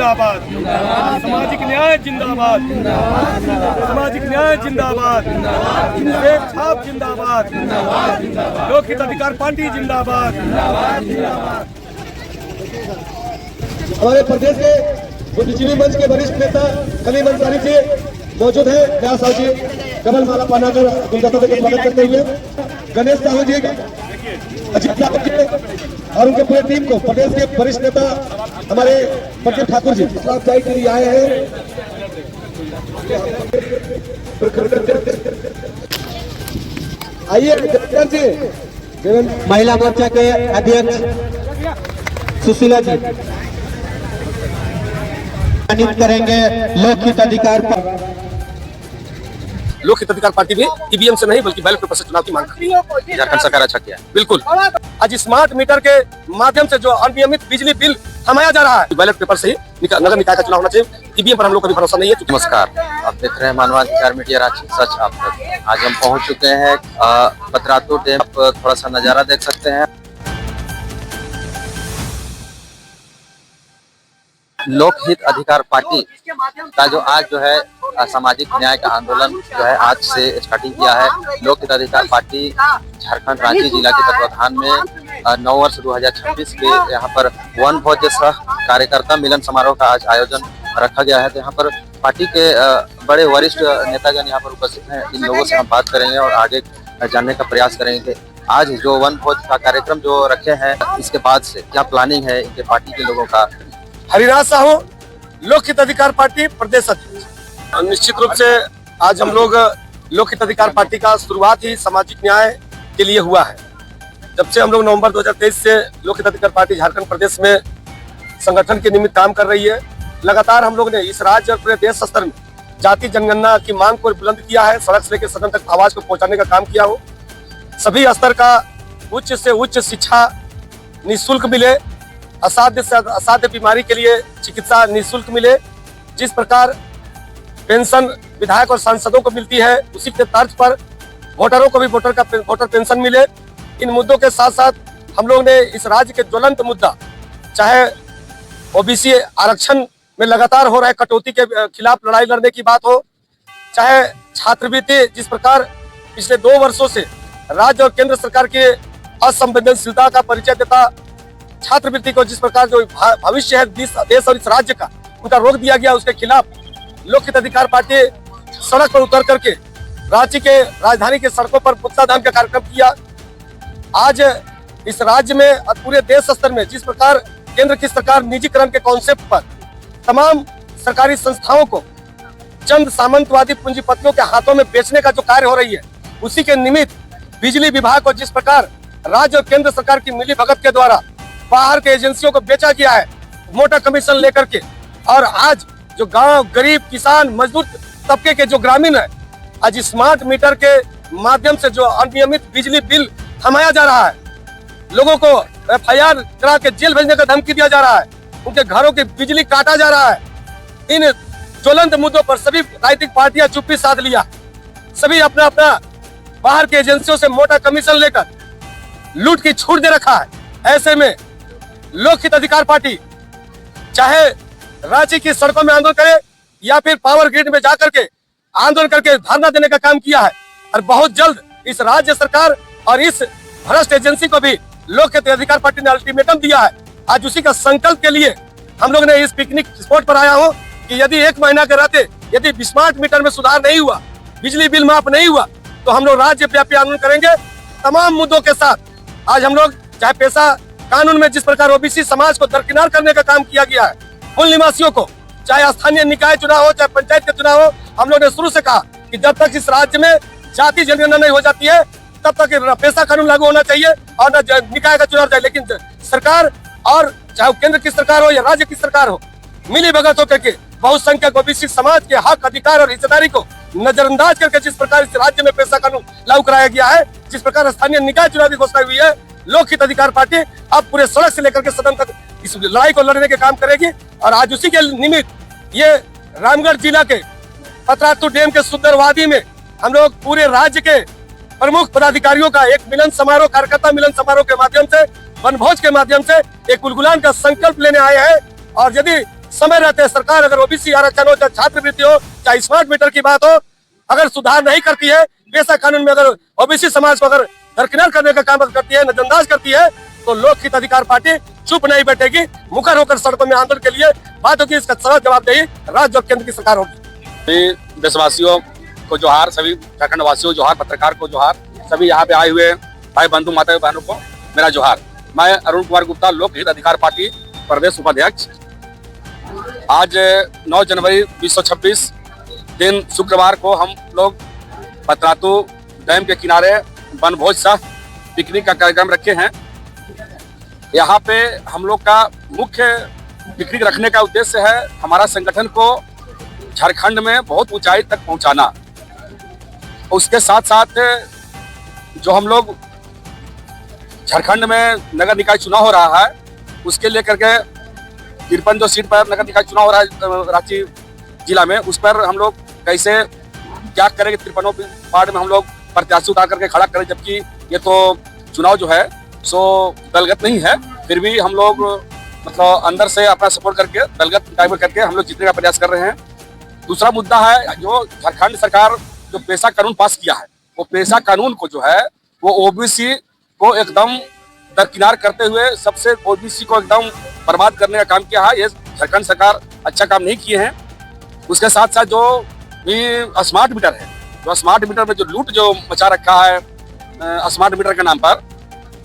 जिंदाबाद, सामाजिक न्याय जिंदाबाद, सामाजिक न्याय जिंदाबाद, एक छाप जिंदाबाद, लोकहित अधिकार पार्टी जिंदाबाद। हमारे प्रदेश के बुद्धिजीवी मंच के वरिष्ठ नेता कलीम अंसारी जी मौजूद है। व्यास साहू जी कमल माला पहनाकर गुलदस्ता देकर स्वागत करते हुए, गणेश साहू जी, अजीत साहू जी और उनके पूरे टीम को, प्रदेश के वरिष्ठ नेता हमारे प्रदीप ठाकुर जी चाय के लिए आए हैं। आइए जी, महिला मोर्चा के अध्यक्ष सुशीला जी करेंगे लोकहित अधिकार। लोकहित अधिकार पार्टी भी ईवीएम से नहीं बल्कि बैलेट पेपर से चुनाव की मांग करती है। झारखंड सरकार अच्छा किया, बिल्कुल। आज स्मार्ट मीटर के माध्यम से जो अनियमित बिजली बिल थमाया जा रहा है, बैलेट पेपर से ही नगर निकाय का चुनाव होना चाहिए। ईवीएम पर हम लोग का भी भरोसा नहीं है। नमस्कार, आप देख रहे हैं मानवाधिकार मीडिया रांची सच आप तक। आज हम पहुंच चुके हैं पतरातू डैम। थोड़ा सा नजारा देख सकते हैं। लोकहित अधिकार पार्टी का जो आज जो है सामाजिक न्याय का आंदोलन जो है आज से स्टार्टिंग किया है। लोकहित अधिकार पार्टी झारखंड रांची जिला के तत्वाधान में 9 वर्ष 2026 के यहाँ पर वन भोज सह कार्यकर्ता मिलन समारोह का आज आयोजन रखा गया है। तो यहाँ पर पार्टी के बड़े वरिष्ठ नेतागण यहाँ पर उपस्थित हैं। इन लोगों से हम बात करेंगे और आगे जानने का प्रयास करेंगे कि आज जो वन भोज का कार्यक्रम जो रखे हैं, इसके बाद से क्या प्लानिंग है इनके पार्टी के लोगों का। हरिराज साहू, लोकहित अधिकार पार्टी प्रदेश अध्यक्ष। निश्चित रूप से आज हम लोग लोकहित अधिकार पार्टी का शुरुआत ही सामाजिक न्याय के लिए हुआ है। जब से हम लोग नवंबर 2023 से लोकहित अधिकार पार्टी झारखंड प्रदेश में संगठन के निमित्त काम कर रही है, लगातार हम लोग ने इस राज्य और पूरे देश स्तर में जाति जनगणना की मांग को बुलंद किया है। सड़क से लेकर सदन तक आवाज को पहुंचाने का काम किया हो। सभी स्तर का उच्च से उच्च शिक्षा निःशुल्क मिले, असाध्य से असाध्य बीमारी के लिए चिकित्सा निःशुल्क मिले। जिस प्रकार पेंशन विधायक और सांसदों को मिलती है, उसी के तर्ज पर वोटरों को भी वोटर पेंशन मिले। इन मुद्दों के साथ साथ हम लोग ने इस राज्य के ज्वलंत मुद्दा, चाहे ओबीसी आरक्षण में लगातार हो रहे कटौती के खिलाफ लड़ाई लड़ने की बात हो, चाहे छात्रवृत्ति जिस प्रकार पिछले 2 वर्षों से राज्य और केंद्र सरकार की असंवेदनशीलता का परिचय देता, छात्रवृत्ति को जिस प्रकार जो भविष्य है देश और इस राज्य का उनका रोक दिया गया, उसके खिलाफ लोकहित अधिकार पार्टी सड़क पर उतर करके रांची के राजधानी के सड़कों पर पुतलादान का कार्यक्रम किया। आज इस राज्य में और पूरे देश स्तर में जिस प्रकार केंद्र की सरकार निजीकरण के कॉन्सेप्ट पर तमाम सरकारी संस्थाओं को चंद सामंतवादी पूंजीपतियों के हाथों में बेचने का जो कार्य हो रही है, उसी के निमित्त बिजली विभाग को जिस प्रकार राज्य और केंद्र सरकार की मिलीभगत के द्वारा बाहर के एजेंसियों को बेचा गया है मोटा कमीशन लेकर के, और आज जो गांव गरीब किसान मजदूर तबके के जो ग्रामीण है, आज स्मार्ट मीटर के माध्यम से जो अनियमित बिजली बिल थमाया जा रहा है, लोगों को FIR करा के जेल भेजने का धमकी दिया जा रहा है, उनके घरों की बिजली काटा जा रहा है। इन ज्वलंत मुद्दों पर सभी राजनीतिक पार्टियां चुप्पी साध लिया, सभी अपना अपना बाहर के एजेंसियों से मोटा कमीशन लेकर लूट की छूट दे रखा है। ऐसे में लोकहित अधिकार पार्टी चाहे रांची की सड़कों में आंदोलन करे या फिर पावर ग्रिड में जाकर के आंदोलन करके धरना देने का काम किया है, और बहुत जल्द इस राज्य सरकार और इस भ्रष्ट एजेंसी को भी लोकहित अधिकार पार्टी ने अल्टीमेटम दिया है। आज उसी का संकल्प के लिए हम लोग ने इस पिकनिक स्पॉट पर आया हूँ कि यदि 1 महीना के रहते यदि स्मार्ट मीटर में सुधार नहीं हुआ, बिजली बिल माफ नहीं हुआ, तो हम लोग राज्य व्यापी आंदोलन करेंगे तमाम मुद्दों के साथ। आज हम लोग चाहे पैसा कानून में जिस प्रकार ओबीसी समाज को दरकिनार करने का काम किया गया है, मूल निवासियों को, चाहे स्थानीय निकाय चुनाव हो चाहे पंचायत के चुनाव हो, हम लोग ने शुरू से कहा कि जब तक इस राज्य में जाति जनगणना नहीं हो जाती है तब तक पैसा कानून लागू होना चाहिए और न निकाय का चुनाव चाहिए। लेकिन सरकार, और चाहे केंद्र की सरकार हो या राज्य की सरकार हो, मिली भगत होकर के बहुसंख्यक ओबीसी समाज के हक अधिकार और हिस्सेदारी को नजरअंदाज करके जिस प्रकार इस राज्य में पैसा कानून लागू कराया गया है, जिस प्रकार स्थानीय निकाय चुनाव की घोषणा हुई है, लोकहित अधिकार पार्टी अब पूरे सड़क से लेकर के सदन तक इस लड़ाई को लड़ने के काम करेगी। और आज उसी के निमित्त ये रामगढ़ जिला के पतरातू डैम के सुंदर वादी में हम लोग पूरे राज्य के प्रमुख पदाधिकारियों का एक मिलन समारोह, कार्यकर्ता मिलन समारोह के माध्यम से, वनभोज के माध्यम से एक गुलगुलान का संकल्प लेने आए हैं। और यदि समय रहते सरकार अगर ओबीसी आरक्षण हो, चाहे छात्रवृत्ति हो, चाहे स्मार्ट मीटर की बात हो, अगर सुधार नहीं करती है, पेशा कानून में अगर ओबीसी समाज को अगर दरकिनार करने का काम करती है, नजरअंदाज करती है, तो लोक हित अधिकार पार्टी चुप नहीं बैठेगी, मुखर होकर सड़कों में आंदोलन के लिए बात होगी। इसका सरल जवाबदेही राज्य और केंद्र की सरकार होगी। देशवासियों को जोहार, सभी झारखंड वासियों जोहार, पत्रकार को जोहार, सभी यहाँ पे आए हुए भाई बंधु माता बहनों को मेरा जोहार। मैं अरुण कुमार गुप्ता, लोक हित अधिकार पार्टी प्रदेश उपाध्यक्ष। आज 9 जनवरी 2026 दिन शुक्रवार को हम लोग पतरातू डैम के किनारे वनभोज सह पिकनिक का कार्यक्रम रखे हैं। यहाँ पे हम लोग का मुख्य पिकनिक रखने का उद्देश्य है हमारा संगठन को झारखंड में बहुत ऊंचाई तक पहुंचाना। उसके साथ साथ जो हम लोग झारखंड में नगर निकाय चुनाव हो रहा है, उसके लेकर के 53 जो सीट पर नगर निकाय चुनाव हो रहा है रांची जिला में, उस पर हम लोग कैसे क्या करेंगे। 53 वार्ड में हम लोग प्रत्याशी उतार करके खड़ा करें, जबकि ये तो चुनाव जो है सो दलगत नहीं है, फिर भी हम लोग मतलब अंदर से अपना सपोर्ट करके दलगत टाइप करके हम लोग जीतने का प्रयास कर रहे हैं। दूसरा मुद्दा है जो झारखंड सरकार जो पेशा कानून पास किया है, वो पेशा कानून को जो है वो ओबीसी को एकदम दरकिनार करते हुए सबसे ओबीसी को एकदम बर्बाद करने का काम किया है। ये झारखंड सरकार अच्छा काम नहीं किए हैं। उसके साथ साथ जो भी स्मार्ट मीटर है, जो स्मार्ट मीटर में जो लूट जो मचा रखा है स्मार्ट मीटर के नाम पर,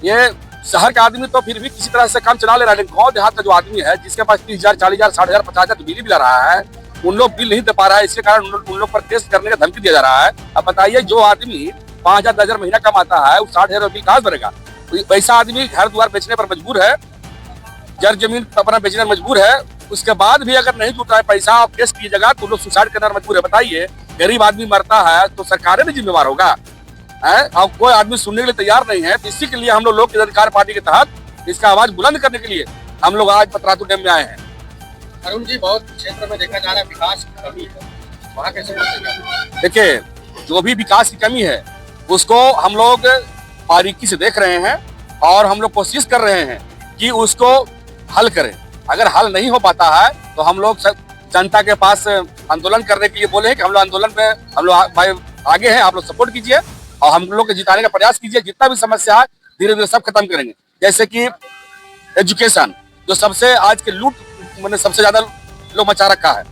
ये शहर का आदमी तो फिर भी किसी तरह से काम चला ले रहा है, लेकिन गाँव देहात का जो आदमी है जिसके पास 30,000, 40,000, 60,000, 50,000 बिल भी ला रहा है, उन लोग बिल नहीं दे पा रहा है। इसके कारण उन लोग पर केस करने का धमकी दिया जा रहा है। अब बताइए, जो आदमी 5,000, 10,000 महीना कमाता है, वो 60,000 बिल कहाँ से भरेगा? वैसा आदमी घर द्वार बेचने पर मजबूर है, जर जमीन अपना बेचने पर मजबूर है, उसके बाद भी अगर नहीं जुट रहा है पैसा और केस कीजिएगा तो लोग सुसाइड करने पर मजबूर है। बताइए, गरीब आदमी मरता है तो सरकारें भी जिम्मेवार होगा है? और कोई आदमी सुनने के लिए तैयार नहीं है। इसी के लिए हम लोग लोक हित अधिकार पार्टी के तहत इसका आवाज बुलंद करने के लिए हम लोग आज पतरातू डैम में आए हैं। अरुण जी, बहुत क्षेत्र में देखा जा रहा है विकास की कमी है, वहाँ कैसे? देखिए, जो भी विकास की कमी है उसको हम लोग बारीकी से देख रहे हैं और हम लोग कोशिश कर रहे हैं कि उसको हल करें। अगर हल नहीं हो पाता है तो हम लोग जनता के पास आंदोलन करने के लिए बोले हैं कि हम लोग आंदोलन में हम लोग भाई आगे हैं, आप लोग सपोर्ट कीजिए और हम लोग को जिताने का प्रयास कीजिए। जितना भी समस्या है धीरे धीरे सब खत्म करेंगे। जैसे कि एजुकेशन, जो सबसे आज के लूट मैंने सबसे ज्यादा लोग मचा रखा है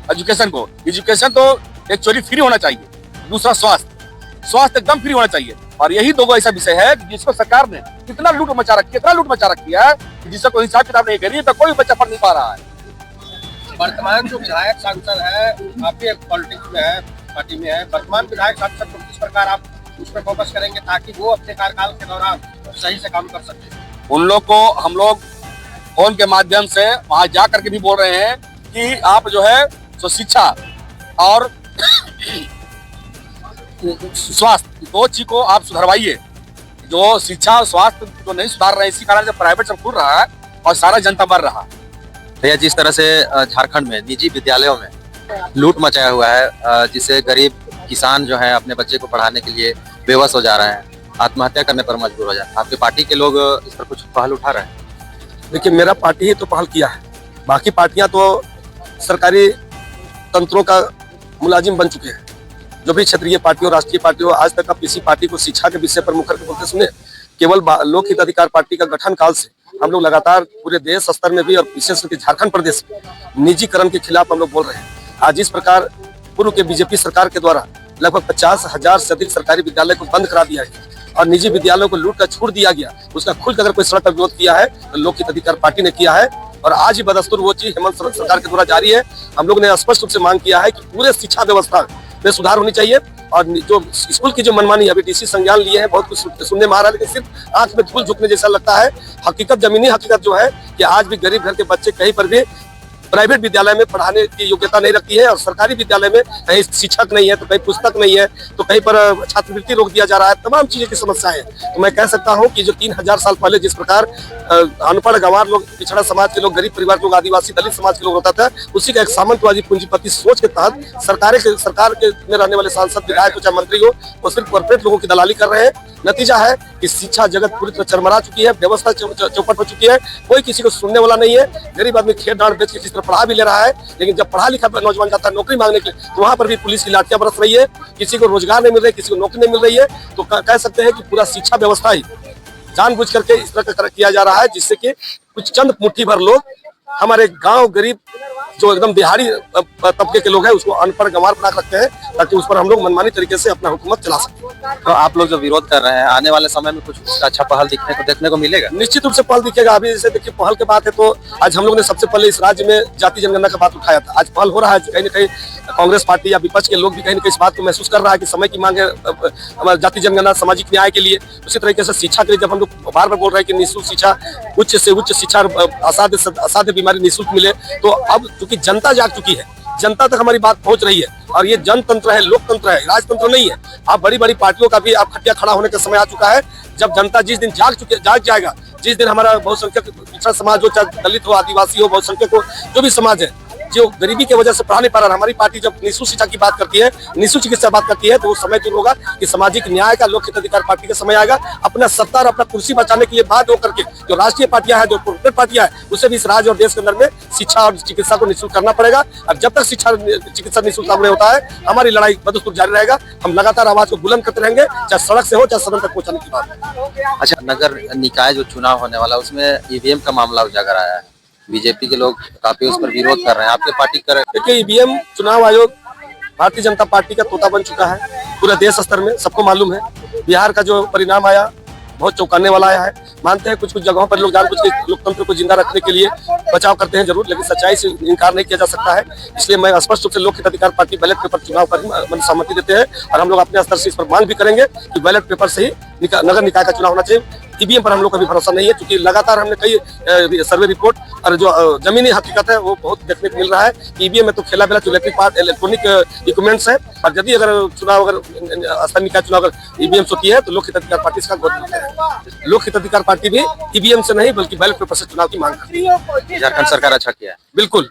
एजुकेशन को। एजुकेशन तो एक्चुअली फ्री होना चाहिए। दूसरा स्वास्थ्य एकदम फ्री होना चाहिए। और यही दो ऐसा विषय है जिसको सरकार ने कितना लूट मचा रखी है जिसका कोई हिसाब किताब नहीं करी, तो कोई बच्चा पढ़ नहीं पा रहा है। वर्तमान जो विधायक सांसद है, आपके पॉलिटिक्स में है, पार्टी में है, वर्तमान विधायक सांसद को किस प्रकार आप उस पर फोकस करेंगे ताकि वो अपने कार्यकाल के दौरान सही से काम कर सके? उन लोग को हम लोग फोन के माध्यम से वहां जा करके भी बोल रहे हैं कि आप जो है तो शिक्षा और स्वास्थ्य दो चीज को आप सुधरवाइए। जो शिक्षा और स्वास्थ्य जो नहीं सुधार रहे हैं, इसी कारण से प्राइवेट सब खुल रहा है और सारा जनता मर रहा है। भैया, जिस तरह से झारखंड में निजी विद्यालयों में लूट मचाया हुआ है, जिससे गरीब किसान जो है अपने बच्चे को पढ़ाने के लिए बेवश हो जा रहे हैं, आत्महत्या करने पर मजबूर हो जाए, आपकी पार्टी के लोग इस पर कुछ पहल उठा रहे हैं? देखिए, मेरा पार्टी ही तो पहल किया है, बाकी पार्टियां तो सरकारी तंत्रों का मुलाजिम बन चुके हैं। जो भी क्षेत्रीय पार्टी हो, राष्ट्रीय पार्टी हो, आज तक आप किसी पार्टी को शिक्षा के विषय पर मुखर के बोलते सुने? केवल लोक हित अधिकार पार्टी का गठन काल से हम लोग लगातार पूरे देश स्तर में भी और विशेष करके झारखंड प्रदेश में निजीकरण के खिलाफ हम लोग बोल रहे हैं। आज इस प्रकार पूर्व के बीजेपी सरकार के द्वारा लगभग 50,000 से अधिक सरकारी विद्यालय को बंद करा दिया गया और निजी विद्यालयों को लूट का छूट दिया गया, उसका खुलकर अगर कोई सड़क पर विरोध किया है तो लोक हित अधिकार पार्टी ने किया है। और आज ही बदस्तूर वो चीज हेमंत सरकार के द्वारा जारी है। हम लोग ने स्पष्ट रूप से मांग किया है कि पूरे शिक्षा व्यवस्था में सुधार होनी चाहिए और जो स्कूल की जो मनमानी अभी डीसी संज्ञान लिए हैं, बहुत कुछ सुनने में आ रहा है, लेकिन सिर्फ आंख में धूल झुकने जैसा लगता है। हकीकत, जमीनी हकीकत जो है कि आज भी गरीब घर के बच्चे कहीं पर भी प्राइवेट विद्यालय में पढ़ाने की योग्यता नहीं रखती है और सरकारी विद्यालय में कहीं शिक्षक नहीं है, तो कहीं पुस्तक नहीं है, तो कहीं पर छात्रवृत्ति रोक दिया जा रहा है। तमाम चीजें की समस्या है। तो मैं कह सकता हूं कि जो 3000 साल पहले जिस प्रकार अनपढ़ गंवार लोग, पिछड़ा समाज के लोग, गरीब परिवार के लोग, आदिवासी दलित समाज के लोग होता था, उसी का एक सामंतवादी पूंजीपति सोच के तहत सरकार के में रहने वाले सांसद, विधायक हो चाहे मंत्री हो, वो सिर्फ कॉर्पोरेट लोगों की दलाली कर रहे हैं। नतीजा है कि शिक्षा जगत पूरी तरह चरमरा चुकी है, व्यवस्था चौपट हो चुकी है, कोई किसी को सुनने वाला नहीं है। गरीब आदमी खेत डांड बेच के किसी तरह पढ़ा भी ले रहा है, लेकिन जब पढ़ा लिखा नौजवान जाता है नौकरी मांगने के लिए तो वहां पर भी पुलिस की लाठियां बरस रही है, किसी को रोजगार नहीं मिल रहा है, किसी को नौकरी नहीं मिल रही है। तो कह सकते हैं कि पूरा शिक्षा व्यवस्था ही जानबूझ करके इस तरह का किया जा रहा है, जिससे कि कुछ चंद मुट्ठी भर लोग हमारे गांव गरीब जो एकदम बिहारी तबके के लोग हैं उसको अनपढ़ गंवार बना रखते हैं, ताकि उस पर हम लोग मनमानी तरीके से अपना हुकूमत चला सकें। तो आप लोग जो विरोध कर रहे हैं, आने वाले समय में कुछ अच्छा पहल देखने को मिलेगा? निश्चित रूप से पहल दिखेगा। अभी जैसे देखिए पहल की बात है तो आज हम लोग ने सबसे पहले इस राज्य में जाति जनगणना का बात उठाया था। आज पहल हो रहा है, कहीं न कहीं कांग्रेस पार्टी या विपक्ष के लोग भी कहीं न कहीं इस बात को महसूस कर रहा है कि समय की मांग है हमारी जाति जनगणना, सामाजिक न्याय के लिए। उसी तरीके से शिक्षा के लिए जब हम लोग बार बार बोल रहे हैं कि निःशुल्क शिक्षा, उच्च से उच्च शिक्षा, असाध्य बीमारी निःशुल्क मिले, तो अब चूंकि जनता जाग चुकी है, जनता तक हमारी बात पहुंच रही है और ये जनतंत्र है, लोकतंत्र है, राजतंत्र नहीं है। आप बड़ी बड़ी पार्टियों का भी आप खटिया खड़ा होने का समय आ चुका है। जब जनता जिस दिन जाग जाएगा, जिस दिन हमारा बहुसंख्यक पिछड़ा समाज हो, चाहे दलित हो, आदिवासी हो, बहुसंख्यक हो, जो भी समाज है जो गरीबी की वजह से पढ़ा नहीं पा रहा, हमारी पार्टी जब निःशुल्क शिक्षा की बात करती है, निःशुल्क चिकित्सा बात करती है, तो वो समय दूर होगा कि सामाजिक न्याय का, लोक हित अधिकार पार्टी का समय आएगा। अपना सत्ता और अपना कुर्सी बचाने के लिए बात होकर के जो राष्ट्रीय पार्टियां हैं, जो कॉर्पोरेट पार्टियां हैं, उसे भी इस राज्य और देश के अंदर में शिक्षा और चिकित्सा को निःशुल्क करना पड़ेगा। और जब तक शिक्षा चिकित्सा निःशुल्क लागू नहीं होता है, हमारी लड़ाई बदस्तूर जारी रहेगा। हम लगातार आवाज को बुलंद करते रहेंगे, चाहे सड़क से हो, चाहे सदन तक पहुंचाने की बात। अच्छा, नगर निकाय जो चुनाव होने वाला उसमें ईवीएम का मामला उजागर आया है, बीजेपी के लोग काफी उस पर विरोध कर रहे हैं, आपके पार्टी कर? देखिए, ईवीएम चुनाव आयोग भारतीय जनता पार्टी का तोता बन चुका है पूरे देश स्तर में, सबको मालूम है। बिहार का जो परिणाम आया बहुत चौंकाने वाला आया है। मानते हैं कुछ जगहों पर लोग जानबूझ के लोकतंत्र को जिंदा रखने के लिए बचाव करते हैं जरूर, लेकिन सच्चाई से इनकार नहीं किया जा सकता है। इसलिए मैं स्पष्ट रूप से लोक हित अधिकार पार्टी बैलेट पेपर चुनाव पर ही सहमति देते हैं और हम लोग अपने स्तर से इस पर मांग भी करेंगे कि बैलेट पेपर से ही नगर निकाय का चुनाव होना चाहिए। ईवीएम पर हम लोग का भी भरोसा नहीं है, क्योंकि लगातार हमने कई सर्वे रिपोर्ट और जो जमीनी हकीकत है वो बहुत देखने को मिल रहा है। ईवीएम में तो खेला बेला इलेक्ट्रॉनिक इक्विपमेंट्स है, और यदि अगर चुनाव स्थानीय निकाय चुनाव अगर ईवीएम होती है तो लोक हित अधिकार पार्टी इसका गौरव है। लोक हित अधिकार पार्टी भी ईवीएम से नहीं बल्कि बैलेट पेपर से चुनाव की मांग करती है। झारखंड सरकार अच्छा किया है। बिल्कुल।